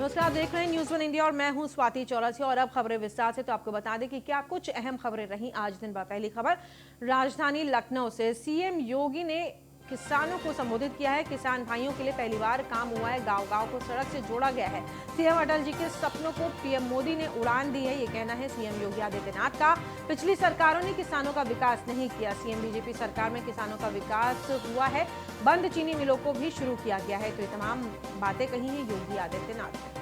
नमस्कार, आप देख रहे हैं न्यूज़ 1 इंडिया और मैं हूं स्वाति चौरसिया। और अब खबरें विस्तार से। तो आपको बता दें कि क्या कुछ अहम खबरें रहीं आज दिन भर। पहली खबर राजधानी लखनऊ से। सीएम योगी ने किसानों को संबोधित किया है। किसान भाइयों के लिए पहली बार काम हुआ है। गांव-गांव को सड़क से जोड़ा गया है। सीएम अटल जी के सपनों को पीएम मोदी ने उड़ान दी है, ये कहना है सीएम योगी आदित्यनाथ का। पिछली सरकारों ने किसानों का विकास नहीं किया। सीएम बीजेपी सरकार में किसानों का विकास हुआ है। बंद चीनी मिलों को भी शुरू किया गया है। तो ये तमाम बातें कही हैं योगी आदित्यनाथ ने।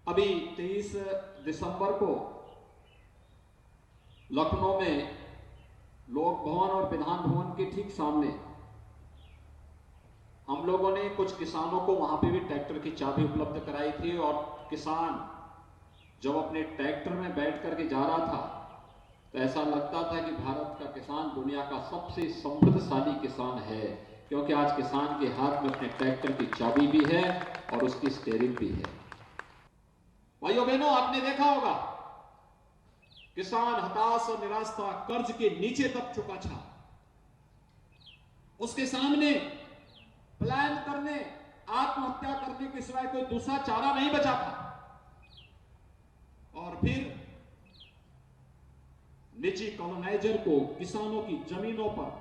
अभी 23 दिसंबर को लखनऊ में लोक भवन और विधान भवन के ठीक सामने हम लोगों ने कुछ किसानों को वहां पे भी ट्रैक्टर की चाबी उपलब्ध कराई थी। और किसान जब अपने ट्रैक्टर में बैठ करके जा रहा था तो ऐसा लगता था कि भारत का किसान दुनिया का सबसे समृद्धशाली किसान है, क्योंकि आज किसान के हाथ में अपने ट्रैक्टर की चाबी भी है और उसकी स्टीयरिंग भी है। भाइयों बहनों, आपने देखा होगा किसान हताश और निराश था, कर्ज के नीचे तक चुका था। उसके सामने प्लान करने, आत्महत्या करने के सिवाय कोई दूसरा चारा नहीं बचा था। और फिर निजी कॉलोनाइजर को किसानों की जमीनों पर,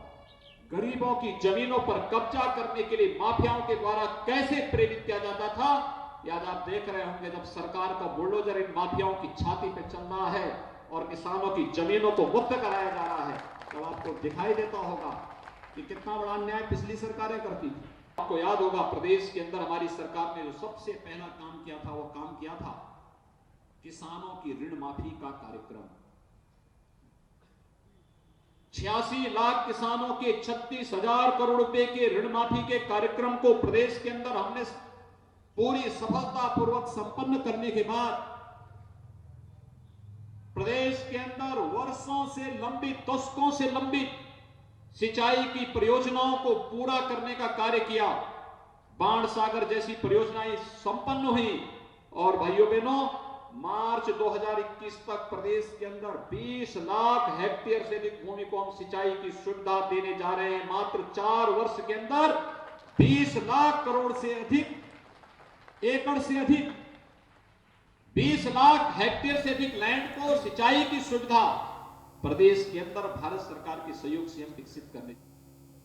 गरीबों की जमीनों पर कब्जा करने के लिए माफियाओं के द्वारा कैसे प्रेरित किया जाता था, याद आप देख रहे होंगे। जब सरकार का बुलडोजर इन माफियाओं की छाती पे चल रहा है और किसानों की जमीनों को मुक्त कराया जा रहा है, तब आपको दिखाई देता होगा कि कितना बड़ा अन्याय पिछली सरकारें करती थी। आपको याद होगा प्रदेश के अंदर हमारी सरकार ने जो सबसे पहला काम किया था, वो काम किया था किसानों की ऋण माफी का कार्यक्रम। 86 लाख किसानों के 36,000 करोड़ रुपए के ऋण माफी के कार्यक्रम को प्रदेश के अंदर हमने पूरी सफलतापूर्वक संपन्न करने के बाद प्रदेश के अंदर वर्षों से लंबित, दशकों से लंबित सिंचाई की परियोजनाओं को पूरा करने का कार्य किया। बाण सागर जैसी परियोजनाएं संपन्न हुई। और भाइयों बहनों, मार्च 2021 तक प्रदेश के अंदर 20 लाख हेक्टेयर से अधिक भूमि को हम सिंचाई की सुविधा देने जा रहे हैं। मात्र 4 वर्ष के अंदर 20 लाख करोड़ से अधिक एकड़ से अधिक, 20 लाख हेक्टेयर से अधिक लैंड को सिंचाई की सुविधा प्रदेश के अंदर भारत सरकार के सहयोग से हम विकसित करने।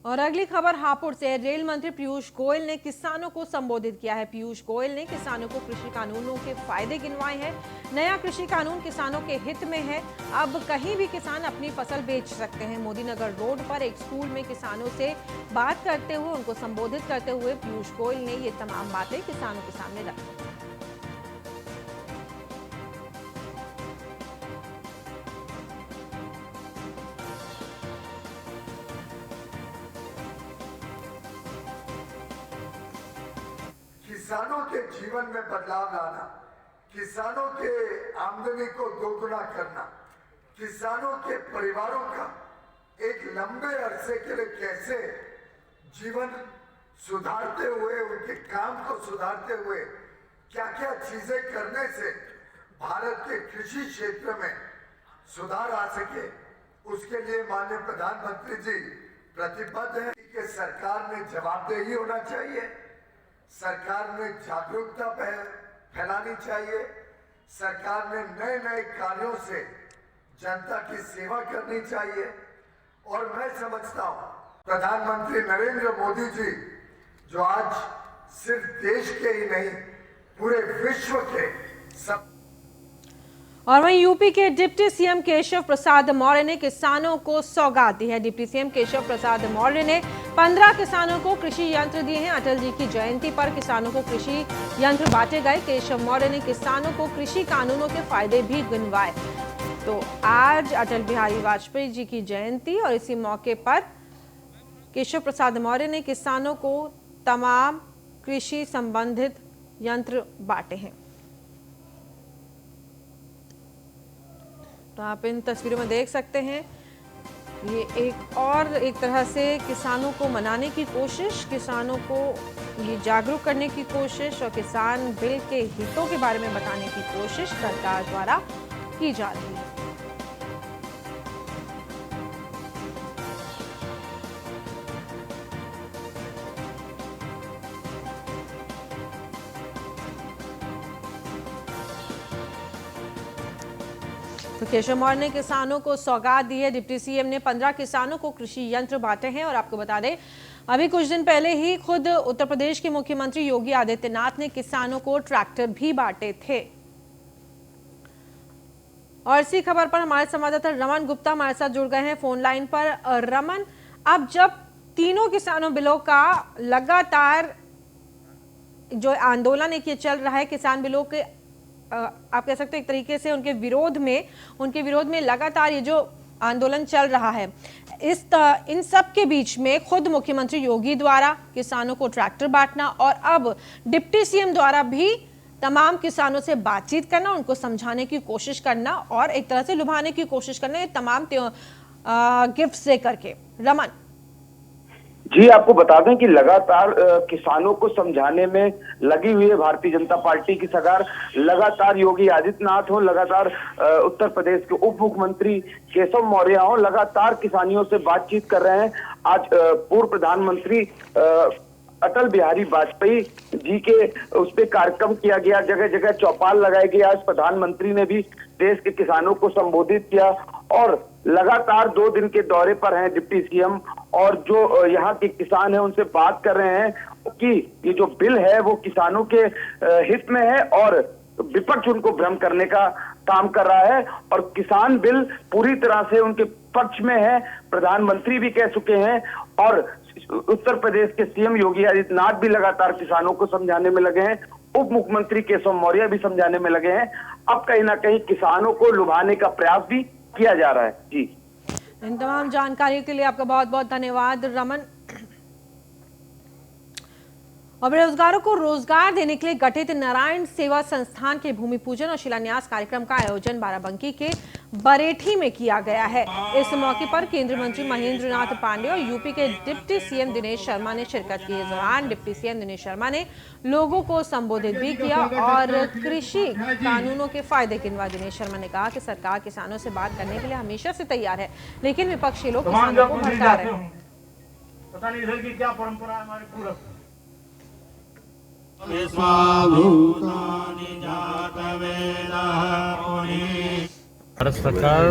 और अगली खबर हापुड़ से। रेल मंत्री पीयूष गोयल ने किसानों को संबोधित किया है। पीयूष गोयल ने किसानों को कृषि कानूनों के फायदे गिनवाए हैं। नया कृषि कानून किसानों के हित में है। अब कहीं भी किसान अपनी फसल बेच सकते हैं। मोदीनगर रोड पर एक स्कूल में किसानों से बात करते हुए, उनको संबोधित करते हुए पीयूष गोयल ने ये तमाम बातें किसानों के सामने रखी। किसानों के जीवन में बदलाव लाना, किसानों के आमदनी को दोगुना करना, किसानों के परिवारों का एक लंबे अरसे के लिए कैसे जीवन सुधारते हुए, उनके काम को सुधारते हुए क्या क्या चीजें करने से भारत के कृषि क्षेत्र में सुधार आ सके, उसके लिए माननीय प्रधानमंत्री जी प्रतिबद्ध है कि सरकार में जवाबदेही होना चाहिए, सरकार ने जागरूकता फैलानी चाहिए, सरकार ने नए नए कार्यों से जनता की सेवा करनी चाहिए। और मैं समझता हूं प्रधानमंत्री नरेंद्र मोदी जी जो आज सिर्फ देश के ही नहीं पूरे विश्व के सब। और वहीं यूपी के डिप्टी सीएम केशव प्रसाद मौर्य ने किसानों को सौगात दी है। डिप्टी सीएम केशव प्रसाद मौर्य ने 15 किसानों को कृषि यंत्र दिए हैं। अटल जी की जयंती पर किसानों को कृषि यंत्र बांटे गए। केशव मौर्य ने किसानों को कृषि कानूनों के फायदे भी गिनवाए। तो आज अटल बिहारी वाजपेयी जी की जयंती और इसी मौके पर केशव प्रसाद मौर्य ने किसानों को तमाम कृषि संबंधित यंत्र बांटे हैं। तो आप इन तस्वीरों में देख सकते हैं, ये एक तरह से किसानों को मनाने की कोशिश, किसानों को ये जागरूक करने की कोशिश और किसान बिल के हितों के बारे में बताने की कोशिश सरकार द्वारा की जा रही है। तो केशव मौर्य ने किसानों को सौगात दी है। डिप्टी सीएम ने 15 किसानों को कृषि यंत्र बांटे हैं। और आपको बता दें, अभी कुछ दिन पहले ही खुद उत्तर प्रदेश के मुख्यमंत्री योगी आदित्यनाथ ने किसानों को ट्रैक्टर भी बांटे थे। और इसी खबर पर हमारे संवाददाता रमन गुप्ता हमारे साथ जुड़ गए हैं फोन लाइन पर। रमन, अब जब तीनों किसानों बिलों का लगातार जो आंदोलन है चल रहा है, किसान बिलों के आप कह सकते हैं एक तरीके से उनके विरोध में लगातार ये जो आंदोलन चल रहा है, इन सब के बीच में खुद मुख्यमंत्री योगी द्वारा किसानों को ट्रैक्टर बांटना और अब डिप्टी सीएम द्वारा भी तमाम किसानों से बातचीत करना, उनको समझाने की कोशिश करना और एक तरह से लुभाने की कोशिश करना, ये तमाम गिफ्ट्स दे करके। रमन जी, आपको बता दें कि लगातार किसानों को समझाने में लगी हुई है भारतीय जनता पार्टी की सरकार। लगातार योगी आदित्यनाथ हो, लगातार उत्तर प्रदेश के उप मुख्यमंत्री केशव मौर्य हो, लगातार किसानियों से बातचीत कर रहे हैं। आज पूर्व प्रधानमंत्री अटल बिहारी वाजपेयी जी के उस पे कार्यक्रम किया गया, जगह जगह चौपाल लगाई गई। आज प्रधानमंत्री ने भी देश के किसानों को संबोधित किया और लगातार 2 दिन के दौरे पर हैं डिप्टी सीएम और जो यहाँ के किसान हैं उनसे बात कर रहे हैं कि ये जो बिल है वो किसानों के हित में है और विपक्ष उनको भ्रम करने का काम कर रहा है और किसान बिल पूरी तरह से उनके पक्ष में है। प्रधानमंत्री भी कह चुके हैं और उत्तर प्रदेश के सीएम योगी आदित्यनाथ भी लगातार किसानों को समझाने में लगे हैं। उप मुख्यमंत्री केशव मौर्य भी समझाने में लगे हैं। अब कहीं ना कहीं किसानों को लुभाने का प्रयास भी किया जा रहा है। जी, इन तमाम जानकारी के लिए आपका बहुत बहुत धन्यवाद रमन। और बेरोजगारों को रोजगार देने के लिए गठित नारायण सेवा संस्थान के भूमि पूजन और शिलान्यास कार्यक्रम का आयोजन बाराबंकी के बरेठी में किया गया है। इस मौके पर केंद्रीय मंत्री महेंद्र नाथ पांडे और यूपी के डिप्टी सीएम दिनेश शर्मा ने शिरकत की। इस दौरान डिप्टी सीएम दिनेश शर्मा ने लोगों को संबोधित भी किया और कृषि कानूनों के फायदे गिनवाए। दिनेश शर्मा ने कहा कि सरकार किसानों से बात करने के लिए हमेशा से तैयार है, लेकिन विपक्षी लोग किसानों को भड़का रहे हैं। पता नहीं इधर की क्या परंपरा है हमारे पूरब। भारत सरकार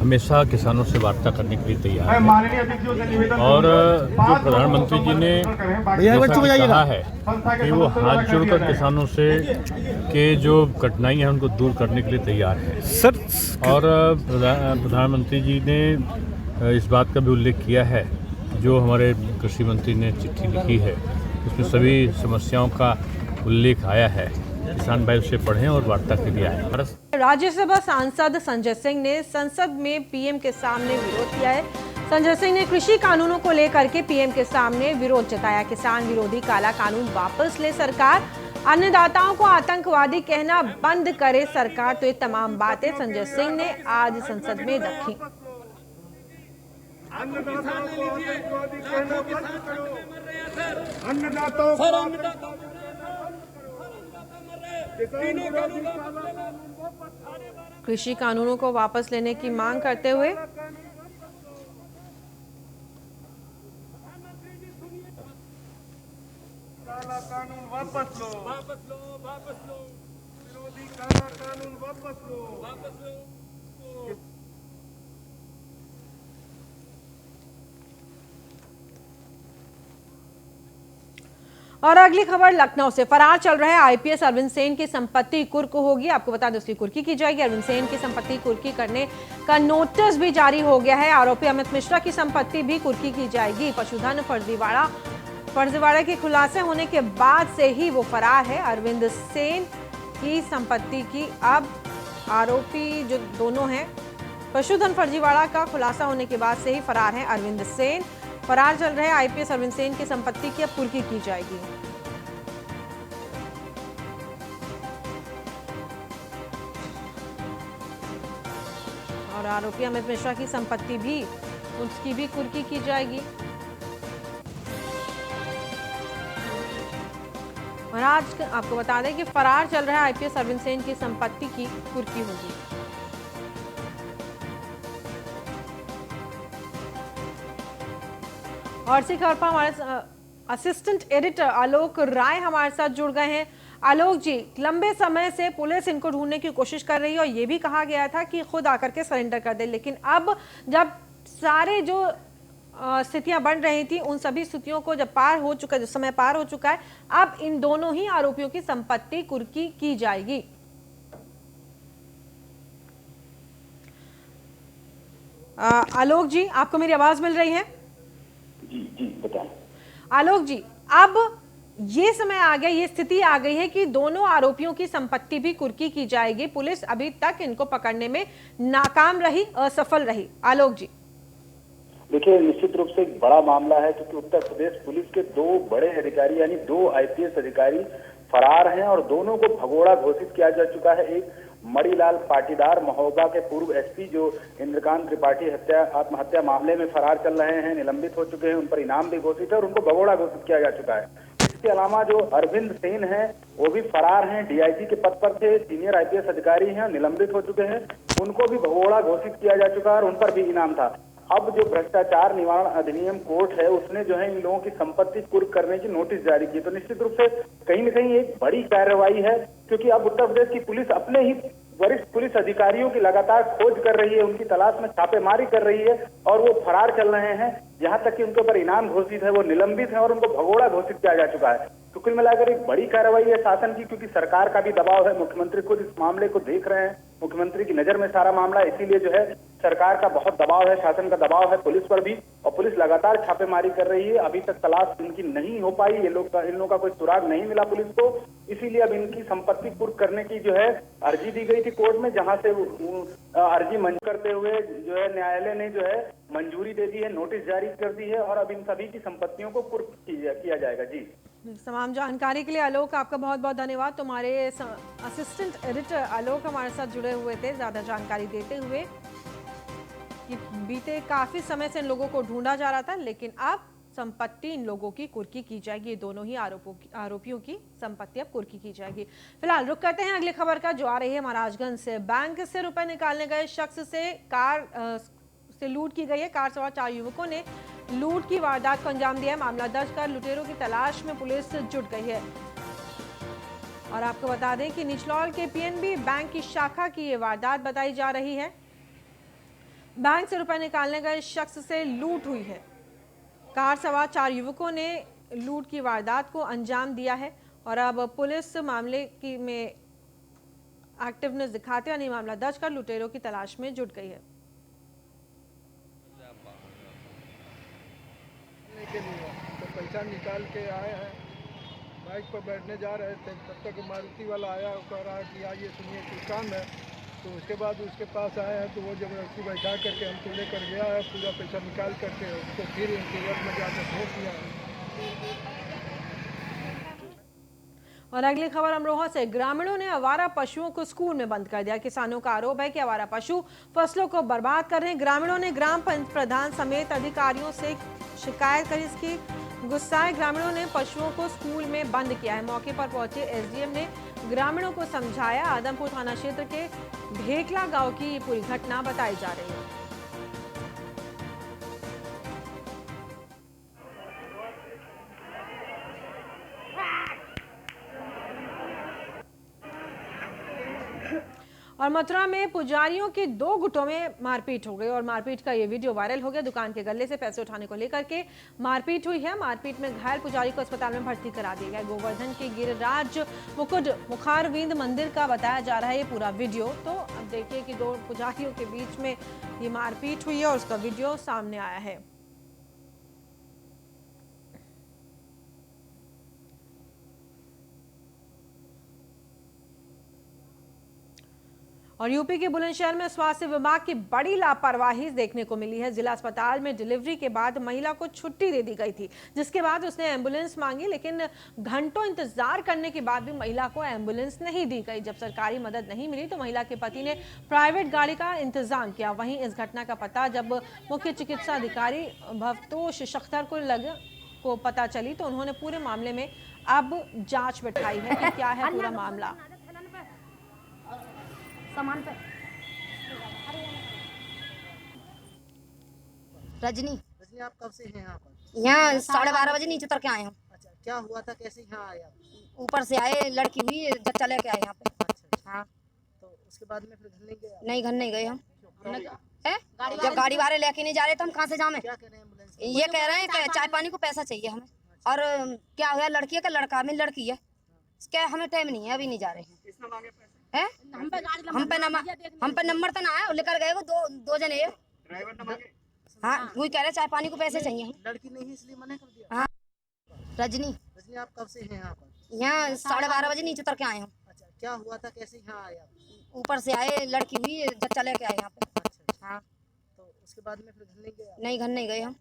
हमेशा किसानों से वार्ता करने के लिए तैयार है और जो प्रधानमंत्री जी ने कहा है कि वो हाथ जोड़कर किसानों से के जो कठिनाई है उनको दूर करने के लिए तैयार है सर। और प्रधानमंत्री जी ने इस बात का भी उल्लेख किया है, जो हमारे कृषि मंत्री ने चिट्ठी लिखी है उसमें सभी समस्याओं का उल्लेख आया है। किसान भाई उसे पढ़ें और वार्ता के लिए आए। राज्यसभा सांसद संजय सिंह ने संसद में पीएम के सामने विरोध किया है। संजय सिंह ने कृषि कानूनों को लेकर के पीएम के सामने विरोध जताया। किसान विरोधी काला कानून वापस ले सरकार, अन्नदाताओं को आतंकवादी कहना बंद करे सरकार। तो ये तमाम बातें संजय सिंह ने आज संसद में रखी। कृषि कानूनों को वापस लेने की मांग करते हुए काला कानून वापस लो, वापस लो, वापस लो, विरोधी काला कानून वापस लो, वापस लो। और अगली खबर लखनऊ से। फरार चल रहे आईपीएस अरविंद सेन की संपत्ति कुर्क होगी। आपको बता दें उसकी कुर्की की जाएगी। अरविंद सेन की संपत्ति कुर्की करने का नोटिस भी जारी हो गया है। आरोपी अमित मिश्रा की संपत्ति भी कुर्की की जाएगी। पशुधन फर्जीवाड़ा के खुलासे होने के बाद से ही वो फरार है। अरविंद सेन की संपत्ति की अब आरोपी जो दोनों हैं, पशुधन फर्जीवाड़ा का खुलासा होने के बाद से ही फरार है अरविंद सेन। फरार चल रहे आईपीएस अरविंद सेन की संपत्ति की अब कुर्की की जाएगी। और आरोपी अमित मिश्रा की संपत्ति भी, उसकी भी कुर्की की जाएगी। और आज आपको बता दें कि फरार चल रहा है आईपीएस अरविंद सेन की संपत्ति की कुर्की होगी। और इसी खबर पर हमारे असिस्टेंट एडिटर आलोक राय हमारे साथ जुड़ गए हैं। आलोक जी, लंबे समय से पुलिस इनको ढूंढने की कोशिश कर रही है और ये भी कहा गया था कि खुद आकर के सरेंडर कर दे, लेकिन अब जब सारे जो स्थितियां बन रही थी उन सभी स्थितियों को जब पार हो चुका, जो समय पार हो चुका है, अब इन दोनों ही आरोपियों की संपत्ति कुर्की की जाएगी। आलोक जी, आपको मेरी आवाज मिल रही है? जी बताएं। आलोक जी, अब ये समय आ गया, ये स्थिति आ गई है कि दोनों आरोपियों की संपत्ति भी कुर्की की जाएगी। पुलिस अभी तक इनको पकड़ने में नाकाम रही, असफल रही। आलोक जी, देखिए, निश्चित रूप से एक बड़ा मामला है क्योंकि उत्तर प्रदेश पुलिस के 2 बड़े अधिकारी यानी 2 आईपीएस अधिकारी फरार हैं और दोनों को भगोड़ा घोषित किया जा चुका है। एक मणिलाल पाटीदार महोबा के पूर्व एसपी जो इंद्रकांत त्रिपाठी आत्महत्या मामले में फरार चल रहे हैं, निलंबित हो चुके हैं, उन पर इनाम भी घोषित है और उनको भगोड़ा घोषित किया जा चुका है। इसके अलावा जो अरविंद सेन है वो भी फरार हैं, डीआईजी के पद पर थे, सीनियर आईपीएस अधिकारी हैं, निलंबित हो चुके हैं, उनको भी भगोड़ा घोषित किया जा चुका है और उन पर भी इनाम था। अब जो भ्रष्टाचार निवारण अधिनियम कोर्ट है उसने जो है इन लोगों की संपत्ति कुर्क करने की नोटिस जारी की। तो निश्चित रूप से कहीं न कहीं एक बड़ी कार्रवाई है क्योंकि अब उत्तर प्रदेश की पुलिस अपने ही वरिष्ठ पुलिस अधिकारियों की लगातार खोज कर रही है, उनकी तलाश में छापेमारी कर रही है और वो फरार चल रहे हैं। यहाँ तक कि उनके ऊपर इनाम घोषित है, वो निलंबित है और उनको भगोड़ा घोषित किया जा चुका है। तो कुल मिलाकर एक बड़ी कार्रवाई है शासन की, क्योंकि सरकार का भी दबाव है, मुख्यमंत्री खुद इस मामले को देख रहे हैं, मुख्यमंत्री की नजर में सारा मामला, इसीलिए जो है सरकार का बहुत दबाव है, शासन का दबाव है पुलिस पर भी और पुलिस लगातार छापेमारी कर रही है। अभी तक तलाश इनकी नहीं हो पाई, इन लोगों का कोई सुराग नहीं मिला पुलिस को, इसीलिए अब इनकी संपत्ति कुर्क करने की जो है अर्जी दी गई थी कोर्ट में, जहां से अर्जी मंजूर करते हुए जो है न्यायालय ने जो है मंजूरी दे दी है, नोटिस जारी कर दी है और अब इन सभी की संपत्तियों को कुर्क किया जाएगा। जी, तमाम जानकारी के लिए आलोक आपका बहुत बहुत धन्यवाद। तुम्हारे असिस्टेंट एडिटर आलोक हमारे साथ जुड़े हुए थे, ज्यादा जानकारी देते हुए कि बीते काफी समय से इन लोगों को ढूंढा जा रहा था, लेकिन अब संपत्ति इन लोगों की कुर्की की जाएगी। ये दोनों ही आरोपियों की संपत्ति अब कुर्की की जाएगी। फिलहाल रुक करते हैं अगली खबर का, जो आ रही है महाराजगंज से। बैंक से रुपए निकालने गए शख्स से कार से लूट की गई है। कार सवार 4 युवकों ने लूट की वारदात को अंजाम दिया है। मामला दर्ज कर लुटेरों की तलाश में पुलिस जुट गई है। और आपको बता दें कि निचलौल के पीएनबी बैंक की शाखा की ये वारदात बताई जा रही है। बैंक से रुपए निकालने गए शख्स से लूट हुई है। कार सवार 4 युवकों ने लूट की वारदात को अंजाम दिया है और अब पुलिस मामले की में एक्टिवनेस दिखाते हुए मामला दर्ज कर लुटेरों की तलाश में जुट गई है। के लिए तो पैसा निकाल के आए हैं, बाइक पर बैठने जा रहे थे, तब तक मारुति वाला आया और कह रहा कि आइए सुनिए कुछ काम है। तो उसके बाद उसके पास आए हैं तो वो जबरदस्ती बैठा करके हमको लेकर गया है, पूरा पैसा निकाल करके उसको फिर इंटीरियर में जाकर ठोक दिया है। और अगली खबर अमरोहा से। ग्रामीणों ने आवारा पशुओं को स्कूल में बंद कर दिया। किसानों का आरोप है कि आवारा पशु फसलों को बर्बाद कर रहे हैं। ग्रामीणों ने ग्राम प्रधान समेत अधिकारियों से शिकायत करी। इसकी गुस्साए ग्रामीणों ने पशुओं को स्कूल में बंद किया है। मौके पर पहुंचे एसडीएम ने ग्रामीणों को समझाया। आदमपुर थाना क्षेत्र के ढेकला गांव की ये पूरी घटना बताई जा रही है। और मथुरा में पुजारियों के 2 गुटों में मारपीट हो गई और मारपीट का ये वीडियो वायरल हो गया। दुकान के गले से पैसे उठाने को लेकर के मारपीट हुई है। मारपीट में घायल पुजारी को अस्पताल में भर्ती करा दिया गया। गोवर्धन के गिरिराज मुकुट मुखारविंद मंदिर का बताया जा रहा है ये पूरा वीडियो। तो अब देखिए कि 2 पुजारियों के बीच में ये मारपीट हुई है और उसका वीडियो सामने आया है। और यूपी के बुलंदशहर में स्वास्थ्य विभाग की बड़ी लापरवाही देखने को मिली है। जिला अस्पताल में डिलीवरी के बाद महिला को छुट्टी दे दी गई थी, जिसके बाद उसने एम्बुलेंस मांगी, लेकिन घंटों इंतजार करने के बाद भी महिला को एम्बुलेंस नहीं दी गई। जब सरकारी मदद नहीं मिली तो महिला के पति ने प्राइवेट गाड़ी का इंतजाम किया। वहीं इस घटना का पता जब मुख्य चिकित्सा अधिकारी भवतोष शख्तर को पता चली तो उन्होंने पूरे मामले में अब जांच बैठाई है कि क्या है पूरा मामला। सामान पे रजनी आप कब से हैं यहाँ पर? यहाँ 12:30 बजे नीचे उतर के आए हूँ। अच्छा, क्या हुआ था, कैसे यहाँ आए आप? ऊपर से आए, लड़की हुई, जब चले के आए यहाँ पे। अच्छा, हाँ, तो उसके बाद में फिर घर नहीं गए? नहीं, घर नहीं गए हम। है जब गाड़ी वाले लेके नहीं जा रहे तो हम कहाँ से जाएं? क्या कह रहे हैं एम्बुलेंस? ये कह रहे हैं कि चाय पानी को पैसा चाहिए हमें। और क्या हुआ, लड़की है का लड़का, मेरी लड़की है, क्या हमें टाइम नहीं है, अभी नहीं जा रहे हैं। है हम पे नंबर तो ना है, लेकर गए वो दो जने। हाँ, वही कह रहे चाय पानी को पैसे चाहिए। लड़की नहीं इसलिए मना कर दिया? हाँ, रजनी आप कब से हैं यहाँ पर? यहाँ 12:30 बजे नीचे उतर के आए हूँ। अच्छा, क्या हुआ था, कैसे यहाँ आए आप? ऊपर से आए, लड़की हुई, जब चले के आए यहाँ पे। अच्छा, हाँ, तो उसके बाद में फिर घर नहीं गए? नहीं, घर नहीं गए हम।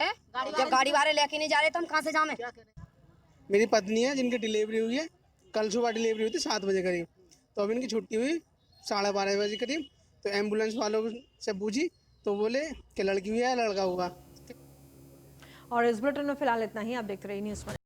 है जब गाड़ी वाले लेके नहीं जा रहे तो हम कहाँ से जाएं? क्या कह रहे हैं? मेरी पत्नी है जिनकी डिलीवरी हुई है, कल सुबह डिलीवरी हुई थी 7 बजे करीब, तो अभी इनकी छुट्टी हुई 12:30 बजे करीब। तो एम्बुलेंस वालों से पूछी तो बोले कि लड़की हुई है, लड़का हुआ। और इस बुलेटिन में फिलहाल इतना ही। आप देखते रहिए न्यूज़।